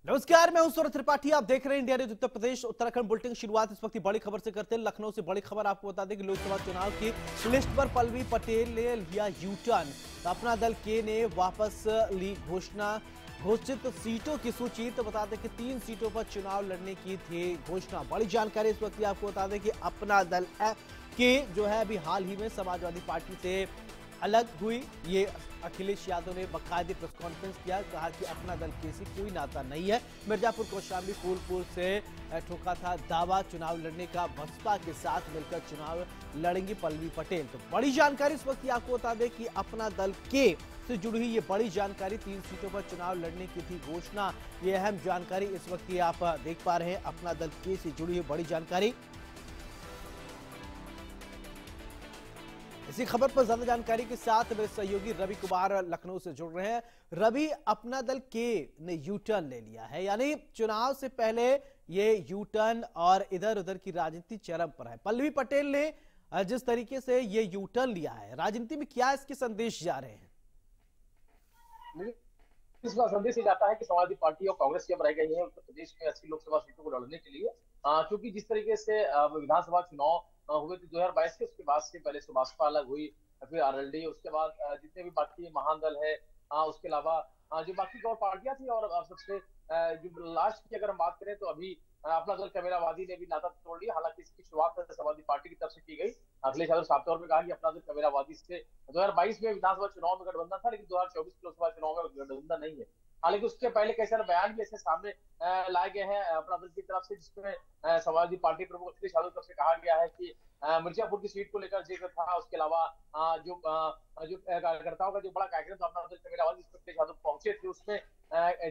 नमस्कार, मैं हूं सूरज त्रिपाठी। आप देख रहे हैं India news Uttar Pradesh Uttarakhand bulletin की शुरुआत इस वक्त की बड़ी खबर से करते हैं। लखनऊ से बड़ी खबर आपको बता दें कि लोकसभा चुनाव की लिस्ट पर पल्लवी पटेल ने लिया यू टर्न। अपना दल के ने वापस ली घोषणा। घोषित सीटों की सूची तो बता दें कि 3 सीटों पर चुनाव लड़ने की थी घोषणा। बड़ी जानकारी इस वक्त आपको बता दें कि अपना दल के जो है अभी हाल ही में समाजवादी पार्टी से अलग हुई। ये अखिलेश यादव ने बाकायदे प्रेस कॉन्फ्रेंस किया, कहा कि अपना दल किसी कोई नाता नहीं है। मिर्जापुर कौशाम्बी फूलपुर से ठोका था दावा चुनाव लड़ने का। बसपा के साथ मिलकर चुनाव लड़ेंगी पल्लवी पटेल। तो बड़ी जानकारी इस वक्त आपको बता दें कि अपना दल के से जुड़ी हुई ये बड़ी जानकारी, 3 सीटों पर चुनाव लड़ने की थी घोषणा। ये अहम जानकारी इस वक्त की आप देख पा रहे हैं। अपना दल के से जुड़ी हुई बड़ी जानकारी। इसी खबर पर ज्यादा जानकारी के साथ मेरे सहयोगी रवि कुमार लखनऊ से जुड़ रहे हैं। रवि, अपना दल के ने यू टर्न ले लिया है, यानी चुनाव से पहले ये यू टर्न और इधर उधर की राजनीति चरम पर है। पल्लवी पटेल ने जिस तरीके से ये यू टर्न लिया है, राजनीति में क्या इसके संदेश जा रहे हैं? इसका संदेश ये जाता है कि समाजवादी पार्टी और कांग्रेस की बनाई गई है उत्तर प्रदेश में 80 लोकसभा सीटों को लड़ने के लिए। क्योंकि जिस तरीके से विधानसभा चुनाव हुए थे 2022 के, उसके बाद से पहले से भाजपा अलग हुई, फिर आरएलडी, उसके बाद जितने भी बाकी महान दल है, उसके अलावा जो बाकी और पार्टियां थी, और सबसे जो लास्ट की अगर हम बात करें तो अभी अपना दल कबीरावादी ने भी नाता तोड़ लिया। हालांकि इसकी शुरुआत समाजवादी पार्टी की तरफ से की गई। अखिलेश यादव साफ तौर पर कहा कि अपना दल कबीरावादी से 2022 में विधानसभा चुनाव में गठबंधन था, लेकिन 2024 लोकसभा चुनाव में गठबंधन नहीं है। हालांकि उसके पहले कई सारे बयान भी ऐसे सामने लाए गए हैं अपना दल की तरफ से, जिसमें समाजवादी पार्टी प्रमुख अखिलेश यादव की तरफ से कहा गया है कि मिर्जापुर की सीट को लेकर जिक्र था। उसके अलावा जो कार्यकर्ताओं का जो बड़ा कार्यक्रम था अपना दल कबीरावादी, जिसमें अखिलेश यादव पहुंचे थे, उसमें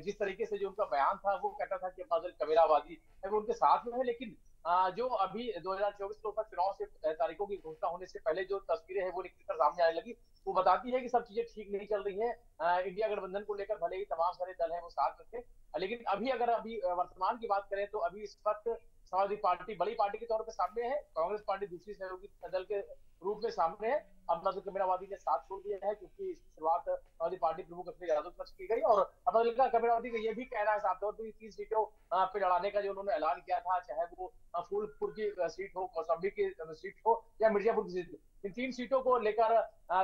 जिस तरीके से जो उनका बयान था वो कहता था कि अपना दल कबीरावादी है वो उनके साथ में है। लेकिन जो अभी 2024 लोकसभा चुनाव से तारीखों की घोषणा होने से पहले जो तस्वीरें हैं वो निकलकर सामने आने लगी, वो बताती है कि सब चीजें ठीक नहीं चल रही है। इंडिया गठबंधन को लेकर भले ही तमाम सारे दल हैं वो साथ में थे, लेकिन अभी वर्तमान की बात करें तो अभी इस वक्त समाजवादी पार्टी बड़ी पार्टी के तौर पर सामने है, कांग्रेस पार्टी दूसरी सहयोगी दल के रूप में सामने है। अपना दल कबीरावादी ने साथ छोड़ दिया है, क्योंकि शुरुआत समाजवादी पार्टी प्रमुख अखिलेश यादव की तरफ से की गई। और अपना दल कबीरावादी का ये भी कहना है साफ तौर पर 3 सीटों पे लड़ाने का जो उन्होंने ऐलान किया था, चाहे वो फूलपुर की सीट हो, कौशाम्बी की सीट हो या मिर्जापुर की सीट, इन 3 सीटों को लेकर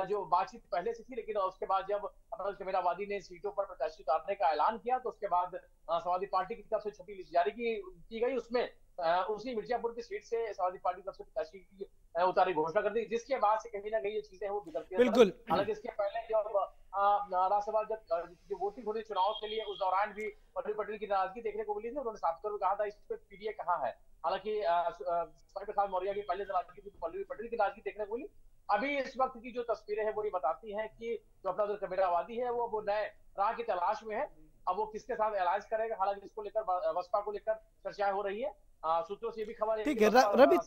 जो बातचीत पहले से थी, लेकिन उसके बाद जब अपना कबीरावादी ने सीटों पर प्रत्याशी उतारने का ऐलान किया तो उसके बाद समाजवादी पार्टी की तरफ से छठी लिस्ट जारी की गई। उसमें उसी मिर्जापुर की सीट से समाजवादी पार्टी की तरफ से प्रत्याशी की उतारी घोषणा कर दी, जिसके बाद से कहीं ना कहीं ये चीजें वो बिगड़ती है। बिल्कुल। हालांकि इसके पहले जब राज्यसभा जब जो वोटिंग हो रही चुनाव के लिए, उस दौरान भी पल्लवी पटेल की नाराजगी देखने को मिली थी। उन्होंने साफ तौर पर कहा था इस पे पीडीए कहाँ है। हालांकि स्वामी प्रसाद मौर्य की पहले नाराजगी थी, पल्लवी पटेल की नाराजगी देखने को मिली। अभी इस वक्त की जो तस्वीरें हैं वो ये बताती हैं कि जो अपना दल कबीरावादी है वो नए राह की तलाश में है। अब वो किसके साथ अलायंस करेगा, हालांकि इसको लेकर बसपा को लेकर चर्चाएं हो रही है। सूत्रों से ये भी खबर है। ठीक है रवि,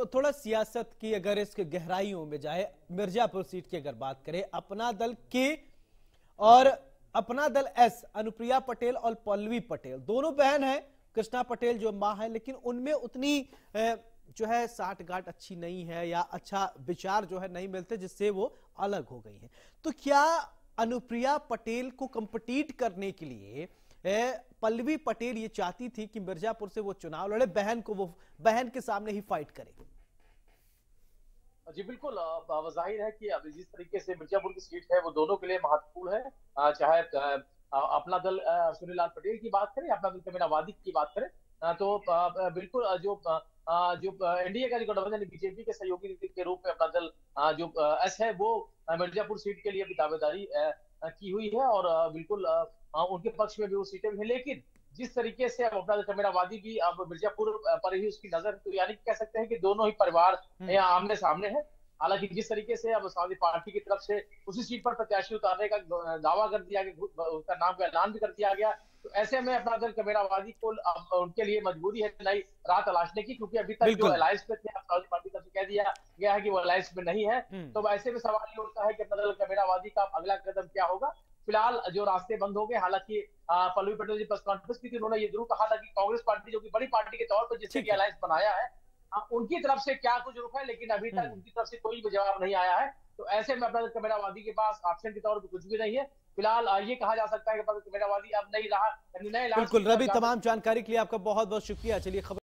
थोड़ा सियासत की अगर इसके गहराइयों में जाए, मिर्जापुर सीट की अगर बात करें, अपना दल के और अपना दल एस, अनुप्रिया पटेल और पल्लवी पटेल दोनों बहन हैं। कृष्णा पटेल जो मां है, लेकिन उनमें उतनी जो है साठ गांठ अच्छी नहीं है, या अच्छा विचार जो है नहीं मिलते, जिससे वो अलग हो गई हैं। तो क्या अनुप्रिया पटेल को कंपीट करने के लिए पल्लवी पटेल ये चाहती थी कि मिर्जापुर से वो चुनाव लड़े, बहन के सामने ही फाइट करे? जी बिल्कुल, जाहिर है कि अभी जिस तरीके से मिर्जापुर की सीट है वो दोनों के लिए महत्वपूर्ण है। चाहे अपना दल सुनील लाल पटेल की बात करें, अपना दल कबीरावादी की बात करें, तो बिल्कुल जो एनडीए का जो गठबंधन बीजेपी के सहयोगी के रूप में अपना दल जो एस है वो मिर्जापुर सीट के लिए भी दावेदारी की हुई है, और बिल्कुल उनके पक्ष में भी वो सीटें भी हैं। लेकिन जिस तरीके से अब अपना कबीरावादी भी अब मिर्जापुर पर ही उसकी नजर, तो यानी कह सकते हैं कि दोनों ही परिवार यहाँ आमने सामने है। हालांकि जिस तरीके से अब समाजवादी पार्टी की तरफ से उसी सीट पर प्रत्याशी उतारने का दावा कर दिया गया, उसका नाम का ऐलान भी कर दिया गया, तो ऐसे में अपना दल कबीरावादी को उनके लिए मजबूरी है नई राह तलाशने की, क्योंकि अभी तक जो अलायंस में थे समाजवादी पार्टी की तरफ से कह दिया गया है कि वो अलायंस में नहीं है। तो ऐसे में सवाल ये उठता है कि अपना दल कबीरावादी का अगला कदम क्या होगा। फिलहाल जो रास्ते बंद हो गए, हालांकि पल्लवी पटेल जी प्रेस कॉन्फ्रेंस की थी, उन्होंने ये जरूर कहा था कि कांग्रेस पार्टी जो कि बड़ी पार्टी के तौर पर जिससे कि अलायंस बनाया है, उनकी तरफ से क्या कुछ रुख है, लेकिन अभी तक उनकी तरफ से कोई भी जवाब नहीं आया है। तो ऐसे में अपना कबीरावादी के पास ऑप्शन के तौर पर कुछ भी नहीं है। फिलहाल ये कहा जा सकता है कि पवित्र मेधावादी अब नहीं रहा, यानी नए एलान बिल्कुल की तरफ रवि, जा तमाम सकते हैं। जानकारी के लिए आपका बहुत बहुत शुक्रिया। चलिए खबर